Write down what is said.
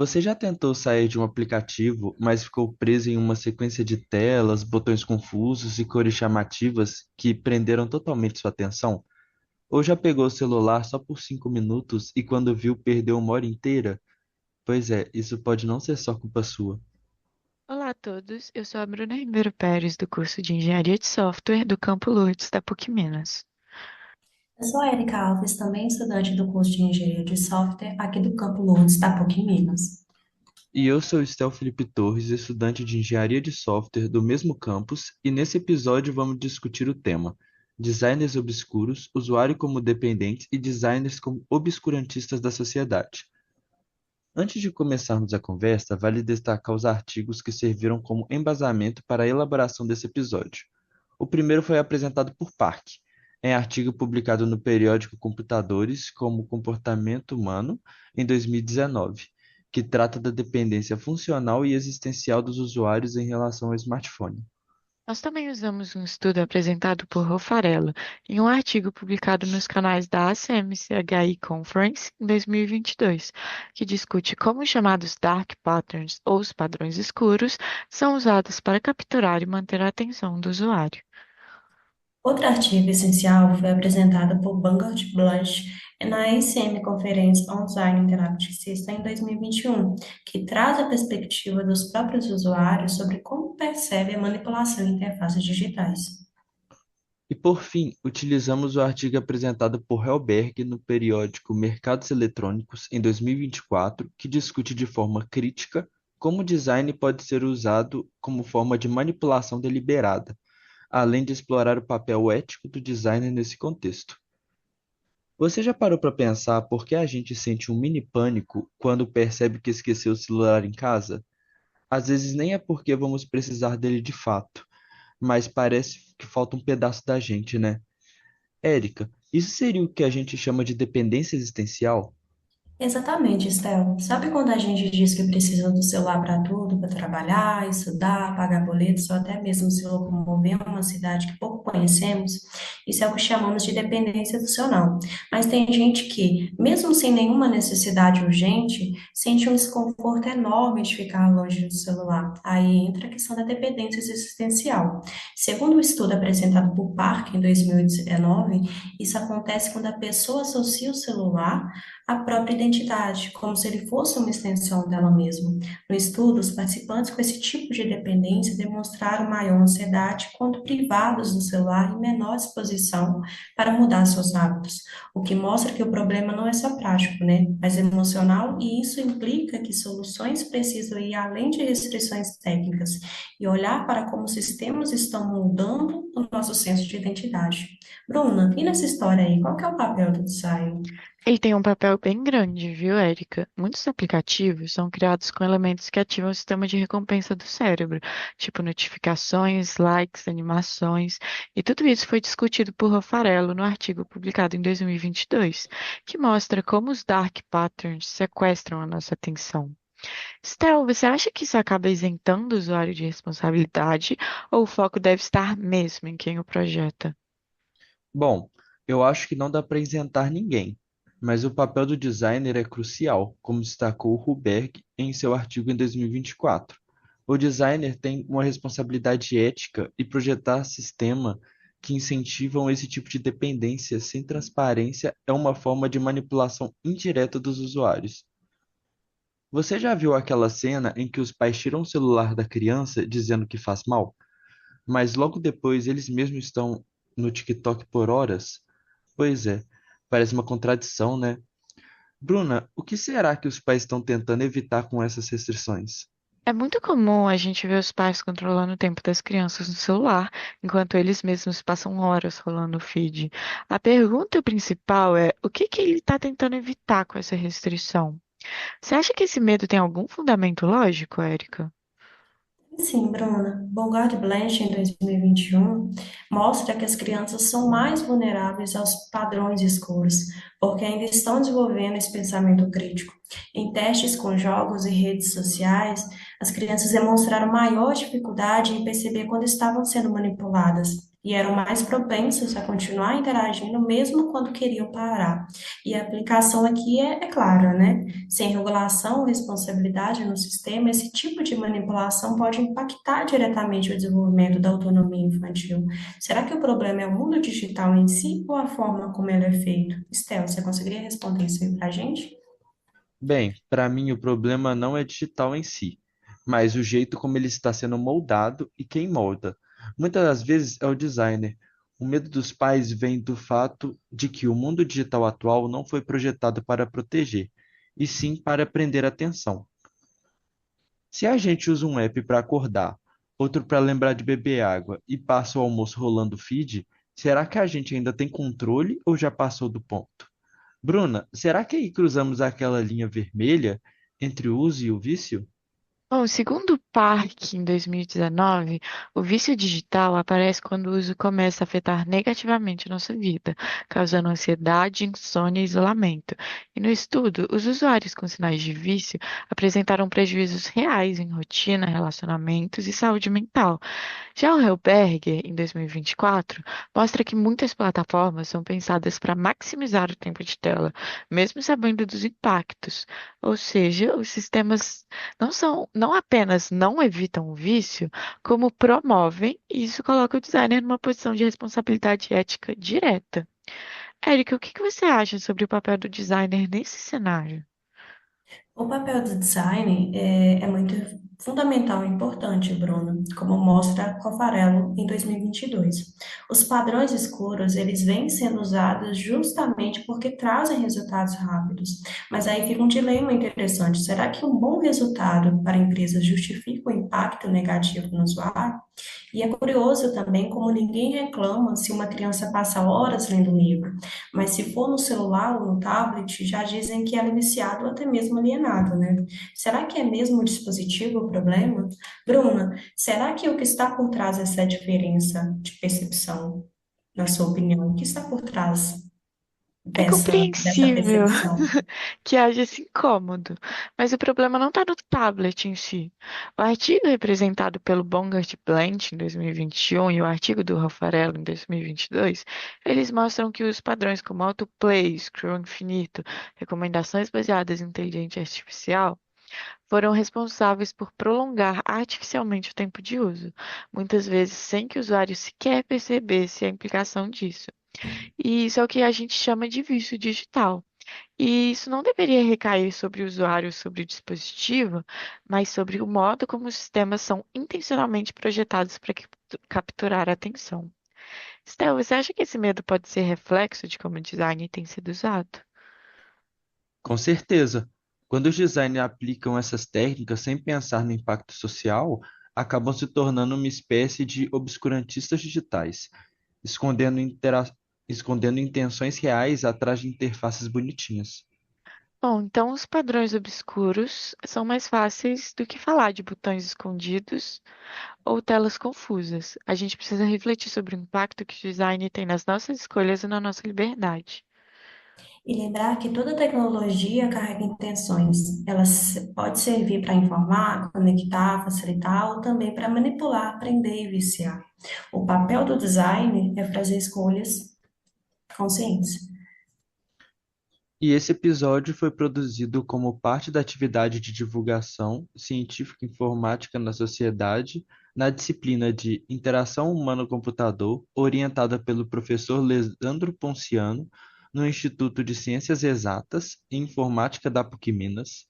Você já tentou sair de um aplicativo, mas ficou preso em uma sequência de telas, botões confusos e cores chamativas que prenderam totalmente sua atenção? Ou já pegou o celular só por 5 minutos e quando viu perdeu uma hora inteira? Pois é, isso pode não ser só culpa sua. Olá a todos, eu sou a Bruna Ribeiro Pérez, do curso de Engenharia de Software do Campo Lourdes, da PUC Minas. Eu sou a Erika Alves, também estudante do curso de Engenharia de Software aqui do Campo Lourdes, da PUC Minas. E eu sou Estel Felipe Torres, estudante de Engenharia de Software do mesmo campus, e nesse episódio vamos discutir o tema: designers obscuros, usuário como dependentes e designers como obscurantistas da sociedade. Antes de começarmos a conversa, vale destacar os artigos que serviram como embasamento para a elaboração desse episódio. O primeiro foi apresentado por Park, em artigo publicado no periódico Computadores como Comportamento Humano, em 2019, que trata da dependência funcional e existencial dos usuários em relação ao smartphone. Nós também usamos um estudo apresentado por Roffarello em um artigo publicado nos canais da ACMCHI Conference em 2022, que discute como os chamados dark patterns, ou os padrões escuros, são usados para capturar e manter a atenção do usuário. Outro artigo essencial foi apresentado por Bangert Blanche na ICM Conference on Design Interactive System em 2021, que traz a perspectiva dos próprios usuários sobre como percebem a manipulação em interfaces digitais. E por fim, utilizamos o artigo apresentado por Helberg no periódico Mercados Eletrônicos em 2024, que discute de forma crítica como o design pode ser usado como forma de manipulação deliberada, além de explorar o papel ético do designer nesse contexto. Você já parou para pensar por que a gente sente um mini pânico quando percebe que esqueceu o celular em casa? Às vezes nem é porque vamos precisar dele de fato, mas parece que falta um pedaço da gente, né? Érica, isso seria o que a gente chama de dependência existencial? Exatamente, Estel. Sabe quando a gente diz que precisa do celular para tudo, para trabalhar, estudar, pagar boletos ou até mesmo se locomover em uma cidade que pouco conhecemos? Isso é o que chamamos de dependência emocional. Mas tem gente que, mesmo sem nenhuma necessidade urgente, sente um desconforto enorme de ficar longe do celular. Aí entra a questão da dependência existencial. Segundo o estudo apresentado por Park em 2019, isso acontece quando a pessoa associa o celular a própria identidade, como se ele fosse uma extensão dela mesma. No estudo, os participantes com esse tipo de dependência demonstraram maior ansiedade quando privados do celular e menor disposição para mudar seus hábitos, o que mostra que o problema não é só prático, né, mas emocional, e isso implica que soluções precisam ir além de restrições técnicas e olhar para como os sistemas estão moldando o nosso senso de identidade. Bruna, e nessa história aí, qual que é o papel do design? Ele tem um papel bem grande, viu, Érica? Muitos aplicativos são criados com elementos que ativam o sistema de recompensa do cérebro, tipo notificações, likes, animações, e tudo isso foi discutido por Raffarello no artigo publicado em 2022, que mostra como os dark patterns sequestram a nossa atenção. Stel, você acha que isso acaba isentando o usuário de responsabilidade ou o foco deve estar mesmo em quem o projeta? Bom, eu acho que não dá para isentar ninguém, mas o papel do designer é crucial, como destacou Huberg em seu artigo em 2024. O designer tem uma responsabilidade ética e projetar sistema que incentivam esse tipo de dependência sem transparência é uma forma de manipulação indireta dos usuários. Você já viu aquela cena em que os pais tiram o celular da criança dizendo que faz mal, mas logo depois eles mesmos estão no TikTok por horas? Pois é, parece uma contradição, né? Bruna, o que será que os pais estão tentando evitar com essas restrições? É muito comum a gente ver os pais controlando o tempo das crianças no celular, enquanto eles mesmos passam horas rolando o feed. A pergunta principal é: o que que ele está tentando evitar com essa restrição? Você acha que esse medo tem algum fundamento lógico, Érica? Sim, Bruna. Bogart Blanche, em 2021, mostra que as crianças são mais vulneráveis aos padrões escuros, porque ainda estão desenvolvendo esse pensamento crítico. Em testes com jogos e redes sociais, as crianças demonstraram maior dificuldade em perceber quando estavam sendo manipuladas. e eram mais propensos a continuar interagindo mesmo quando queriam parar. E a aplicação aqui é clara, né? Sem regulação ou responsabilidade no sistema, esse tipo de manipulação pode impactar diretamente o desenvolvimento da autonomia infantil. Será que o problema é o mundo digital em si ou a forma como ele é feito? Estel, você conseguiria responder isso aí para a gente? Bem, para mim o problema não é digital em si, mas o jeito como ele está sendo moldado e quem molda. Muitas das vezes é o designer. O medo dos pais vem do fato de que o mundo digital atual não foi projetado para proteger, e sim para prender atenção. Se a gente usa um app para acordar, outro para lembrar de beber água e passa o almoço rolando feed, será que a gente ainda tem controle ou já passou do ponto? Bruna, será que aí cruzamos aquela linha vermelha entre o uso e o vício? Bom, segundo o Parque, em 2019, o vício digital aparece quando o uso começa a afetar negativamente a nossa vida, causando ansiedade, insônia e isolamento. E no estudo, os usuários com sinais de vício apresentaram prejuízos reais em rotina, relacionamentos e saúde mental. Já o Helberger, em 2024, mostra que muitas plataformas são pensadas para maximizar o tempo de tela, mesmo sabendo dos impactos. Ou seja, os sistemas não apenas não evitam o vício, como promovem, e isso coloca o designer numa posição de responsabilidade ética direta. Érica, o que que você acha sobre o papel do designer nesse cenário? O papel do design é muito fundamental e importante, Bruno, como mostra Coffarello em 2022. Os padrões escuros, eles vêm sendo usados justamente porque trazem resultados rápidos. Mas aí fica um dilema interessante. Será que um bom resultado para a empresa justifica o impacto negativo no usuário? E é curioso também como ninguém reclama se uma criança passa horas lendo um livro, mas se for no celular ou no tablet, já dizem que ela é viciada ou até mesmo alienada, né? Será que é mesmo o dispositivo o problema? Bruna, será que o que está por trás dessa diferença de percepção, na sua opinião, o que está por trás É dessa compreensível percepção? que haja esse incômodo, mas o problema não está no tablet em si. O artigo representado pelo Bongard Blanch em 2021 e o artigo do Raffarello em 2022, eles mostram que os padrões como autoplay, scroll infinito, recomendações baseadas em inteligência artificial, foram responsáveis por prolongar artificialmente o tempo de uso, muitas vezes sem que o usuário sequer percebesse a implicação disso. E isso é o que a gente chama de vício digital. E isso não deveria recair sobre o usuário, sobre o dispositivo, mas sobre o modo como os sistemas são intencionalmente projetados para capturar a atenção. Estel, você acha que esse medo pode ser reflexo de como o design tem sido usado? Com certeza. Quando os designers aplicam essas técnicas sem pensar no impacto social, acabam se tornando uma espécie de obscurantistas digitais, escondendo, escondendo intenções reais atrás de interfaces bonitinhas. Bom, então os padrões obscuros são mais fáceis do que falar de botões escondidos ou telas confusas. A gente precisa refletir sobre o impacto que o design tem nas nossas escolhas e na nossa liberdade. E lembrar que toda tecnologia carrega intenções. Ela pode servir para informar, conectar, facilitar ou também para manipular, aprender e viciar. O papel do design é fazer escolhas conscientes. E esse episódio foi produzido como parte da atividade de divulgação científica informática na sociedade, na disciplina de Interação Humano-Computador, orientada pelo professor Leandro Ponciano, no Instituto de Ciências Exatas e Informática da PUC Minas,